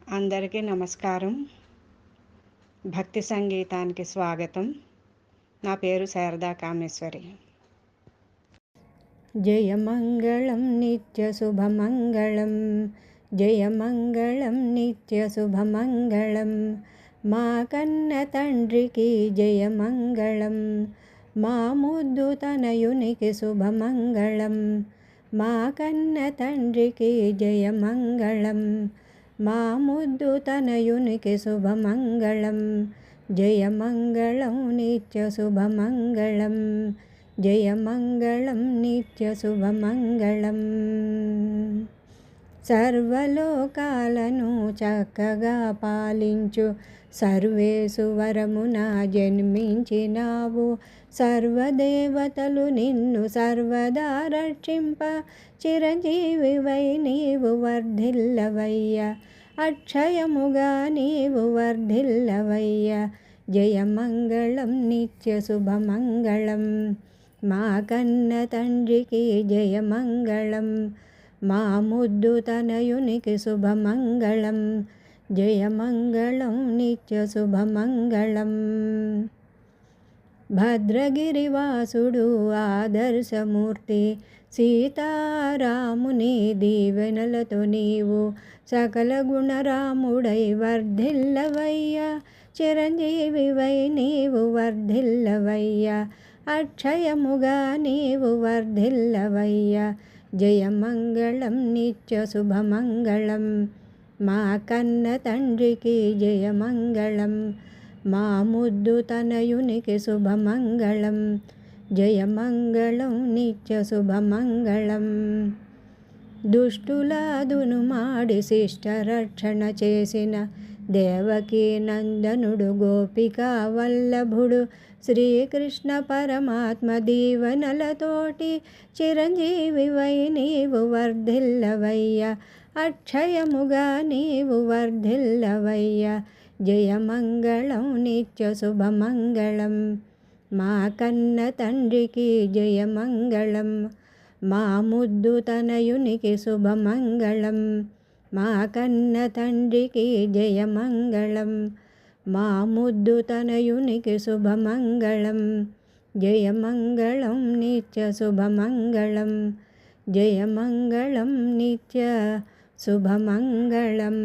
అందరికీ నమస్కారం. భక్తి సంగీతానికి స్వాగతం. నా పేరు శారదా కామేశ్వరి. జయమంగళం నిత్యశుభమంగళం, జయమంగళం నిత్యశుభమంగళం. మా కన్న తండ్రికి జయమంగళం, మా ముద్దు తనయునికి శుభమంగళం. మా కన్న తండ్రికి జయమంగళం, మా ముద్దు తనయునికి శుభమంగళం. జయమంగళం నిత్యశుభమంగళం, జయమంగళం నిత్యశుభమంగళం. సర్వలోకాలను చక్కగా పాలించు సర్వేశ్వరమున జన్మించినావు. సర్వదేవతలు నిన్ను సర్వదా రక్షింప చిరంజీవివై నీవు వర్ధిల్లవయ్యా. అక్షయముగా నీవు వర్ధిల్లవయ్యా. జయమంగళం నిత్యశుభమంగళం. మా కన్న తండ్రికి జయమంగళం, మా ముద్దు తనయునికి శుభమంగళం. జయమంగళం నిత్యశుభమంగళం. భద్రగిరివాసుడు ఆదర్శమూర్తి సీతారాముని దీవెనలతో నీవు సకల గుణరాముడై వర్ధిల్లవయ్యా. చిరంజీవివై నీవు వర్ధిల్లవయ్యా. అక్షయముగా నీవు వర్ధిల్లవయ్యా. జయమంగళం నిత్యశుభమంగళం. మా కన్న తండ్రికి జయమంగళం, మా ముద్దు తనయునికి శుభమంగళం. జయమంగళం నిత్యశుభమంగళం. దుష్టులాదును మాడి శిష్టరక్షణ చేసిన దేవకీ నందనుడు గోపికా వల్లభుడు శ్రీకృష్ణ పరమాత్మ దీవెనలతోటి చిరంజీవివై నీవు వర్ధిల్లవయ్యా. అక్షయముగా నీవు వర్ధిల్లవయ్యా. జయమంగళం నిత్యశుభమంగళం. మా కన్న తండ్రికి జయమంగళం, మా ముద్దు తనయునికి శుభమంగళం. మా కన్న తండ్రికి జయమంగళం, మా ముద్దు తనయునికి శుభమంగళం. జయమంగళం నిత్యశుభమంగళం. జయమంగళం నిత్య శుభమంగళం.